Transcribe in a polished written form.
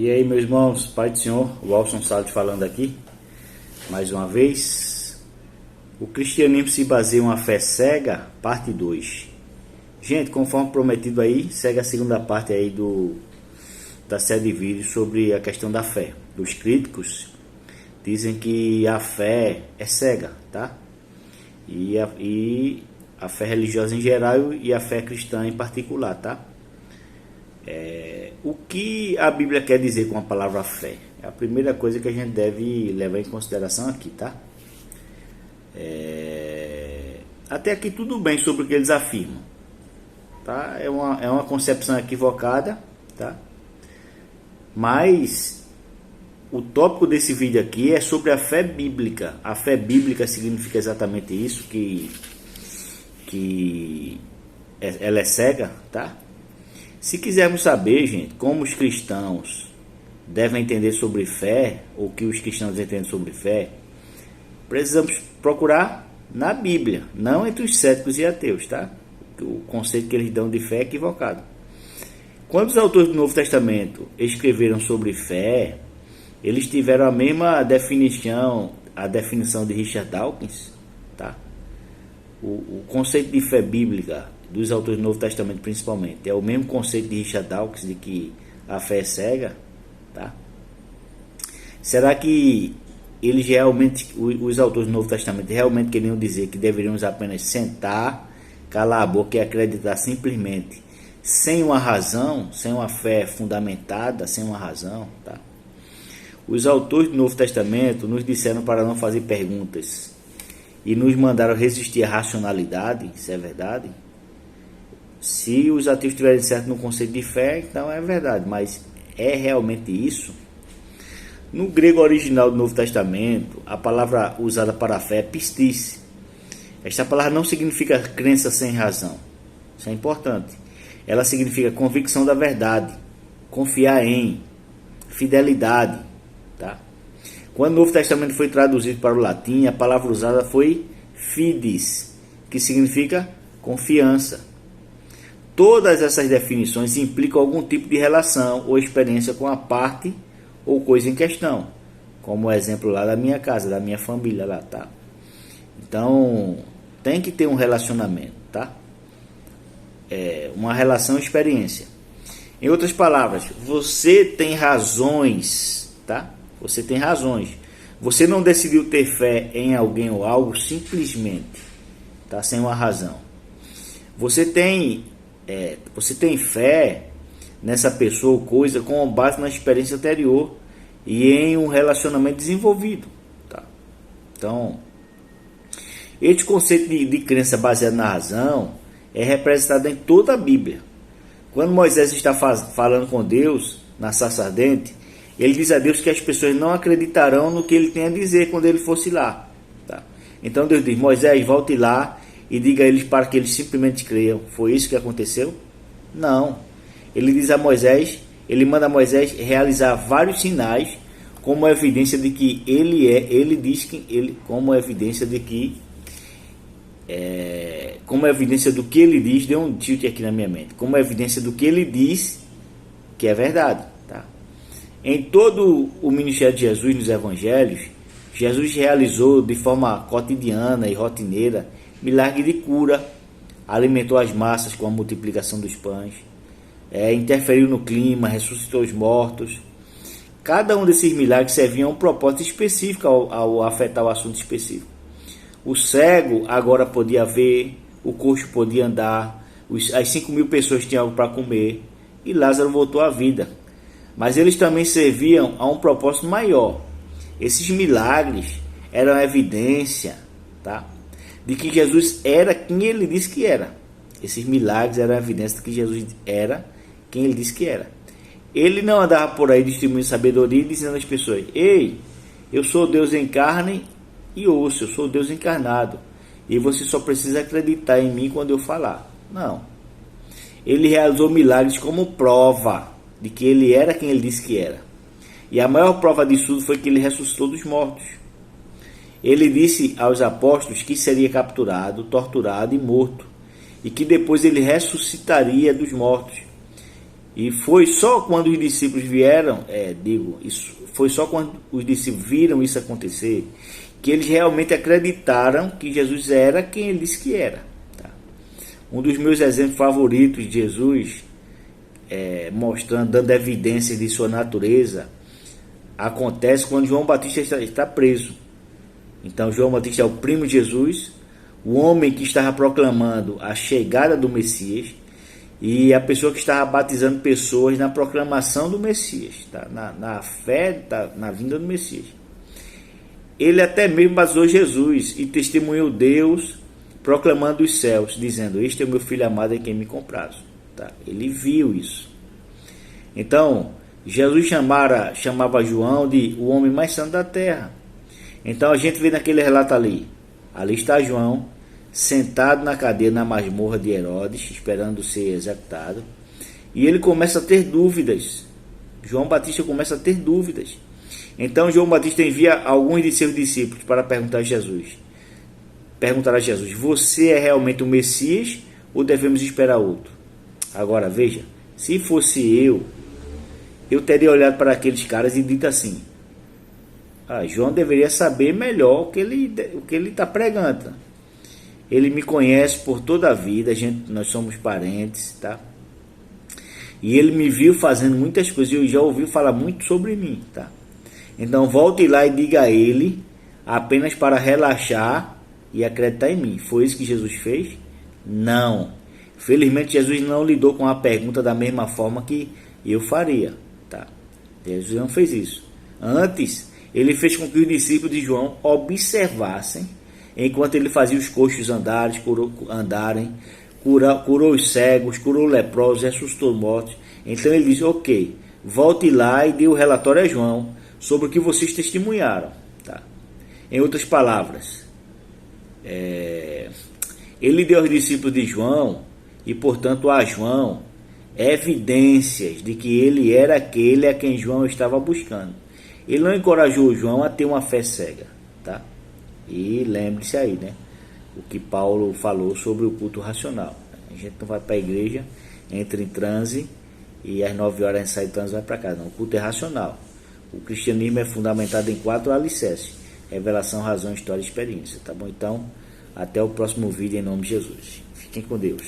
E aí, meus irmãos, Pai do Senhor, o Walson Salles falando aqui, mais uma vez. O cristianismo se baseia em uma fé cega, parte 2. Gente, conforme prometido aí, segue a segunda parte aí da série de vídeos sobre a questão da fé. Os críticos dizem que a fé é cega, tá? E a fé religiosa em geral e a fé cristã em particular, tá? O que a Bíblia quer dizer com a palavra fé? É a primeira coisa que a gente deve levar em consideração aqui, tá? Até aqui tudo bem sobre o que eles afirmam, tá? É uma concepção equivocada, tá? Mas o tópico desse vídeo aqui é sobre a fé bíblica. A fé bíblica significa exatamente isso, que ela é cega, tá? Se quisermos saber, gente, como os cristãos devem entender sobre fé, ou que os cristãos entendem sobre fé, precisamos procurar na Bíblia, não entre os céticos e ateus, tá? O conceito que eles dão de fé é equivocado. Quando os autores do Novo Testamento escreveram sobre fé, eles tiveram a mesma definição, a definição de Richard Dawkins, tá? O conceito de fé bíblica dos autores do Novo Testamento principalmente é o mesmo conceito de Richard Dawkins, de que a fé é cega, tá? Será que eles realmente, os autores do Novo Testamento realmente queriam dizer que deveríamos apenas sentar, calar a boca e acreditar simplesmente, sem uma razão, sem uma fé fundamentada, sem uma razão, tá? Os autores do Novo Testamento nos disseram para não fazer perguntas e nos mandaram resistir à racionalidade. Isso é verdade? Se os ateus estiverem certos no conceito de fé, então é verdade, mas é realmente isso? No grego original do Novo Testamento, a palavra usada para fé é pistis. Esta palavra não significa crença sem razão. Isso é importante. Ela significa convicção da verdade, confiar em, fidelidade, tá? Quando o Novo Testamento foi traduzido para o latim, a palavra usada foi fides, que significa confiança. Todas essas definições implicam algum tipo de relação ou experiência com a parte ou coisa em questão, como o exemplo lá da minha casa, da minha família lá, tá? Então, tem que ter um relacionamento, tá? Uma relação experiência. Em outras palavras, você tem razões, tá? Você tem razões. Você não decidiu ter fé em alguém ou algo simplesmente, tá? Sem uma razão. Você tem fé nessa pessoa ou coisa com base na experiência anterior e em um relacionamento desenvolvido, tá? Então, este conceito de crença baseado na razão é representado em toda a Bíblia. Quando Moisés está falando com Deus na sarça ardente, ele diz a Deus que as pessoas não acreditarão no que ele tem a dizer quando ele fosse lá, tá? Então Deus diz: Moisés, volte lá e diga a eles para que eles simplesmente creiam. Foi isso que aconteceu? Não. Ele diz a Moisés, ele manda Moisés realizar vários sinais como evidência de que como evidência do que ele diz, deu um tilt aqui na minha mente, como evidência do que ele diz que é verdade, tá? Em todo o ministério de Jesus nos evangelhos, Jesus realizou de forma cotidiana e rotineira milagre de cura, alimentou as massas com a multiplicação dos pães, interferiu no clima, ressuscitou os mortos. Cada um desses milagres servia a um propósito específico ao afetar o assunto específico. O cego agora podia ver, o coxo podia andar, as 5.000 pessoas tinham algo para comer e Lázaro voltou à vida. Mas eles também serviam a um propósito maior. Esses milagres eram evidência, tá, de que Jesus era quem ele disse que era. Esses milagres eram evidência de que Jesus era quem ele disse que era. Ele não andava por aí distribuindo sabedoria e dizendo às pessoas: ei, eu sou Deus em carne e osso, eu sou Deus encarnado, e você só precisa acreditar em mim quando eu falar. Não. Ele realizou milagres como prova de que ele era quem ele disse que era. E a maior prova disso tudo foi que ele ressuscitou dos mortos. Ele disse aos apóstolos que seria capturado, torturado e morto, e que depois ele ressuscitaria dos mortos. E foi só quando os discípulos vieram, isso foi só quando os discípulos viram isso acontecer, que eles realmente acreditaram que Jesus era quem ele disse que era. Tá? Um dos meus exemplos favoritos de Jesus, mostrando, dando evidências de sua natureza, acontece quando João Batista está preso. Então João Batista é o primo de Jesus, o homem que estava proclamando a chegada do Messias, e a pessoa que estava batizando pessoas na proclamação do Messias, tá? na fé, na vinda do Messias. Ele até mesmo batizou Jesus e testemunhou Deus, proclamando os céus, dizendo: este é o meu filho amado em quem me comprazo. Tá? Ele viu isso. Então, Jesus chamava João de o homem mais santo da terra. Então a gente vê naquele relato ali está João, sentado na cadeia na masmorra de Herodes, esperando ser executado, e ele começa a ter dúvidas. João Batista começa a ter dúvidas. Então João Batista envia alguns de seus discípulos para perguntar a Jesus: você é realmente o Messias ou devemos esperar outro? Agora veja, se fosse eu teria olhado para aqueles caras e dito assim: João deveria saber melhor o que ele está pregando. Ele me conhece por toda a vida, nós somos parentes, tá? E ele me viu fazendo muitas coisas, eu já ouvi falar muito sobre mim, tá? Então volte lá e diga a ele, apenas para relaxar e acreditar em mim. Foi isso que Jesus fez? Não. Felizmente Jesus não lidou com a pergunta da mesma forma que eu faria, tá? Jesus não fez isso. Antes, ele fez com que os discípulos de João observassem enquanto ele fazia os coxos andarem, curou os cegos, curou leprosos, ressuscitou mortos. Então ele disse: ok, volte lá e dê o relatório a João sobre o que vocês testemunharam. Tá? Em outras palavras, ele deu aos discípulos de João, e portanto a João, evidências de que ele era aquele a quem João estava buscando. Ele não encorajou João a ter uma fé cega. Tá? E lembre-se aí, né? O que Paulo falou sobre o culto racional. A gente não vai para a igreja, entra em transe e às 9 horas a gente sai de transe e vai para casa. Não, o culto é racional. O cristianismo é fundamentado em 4 alicerces: revelação, razão, história e experiência. Tá bom? Então, até o próximo vídeo em nome de Jesus. Fiquem com Deus.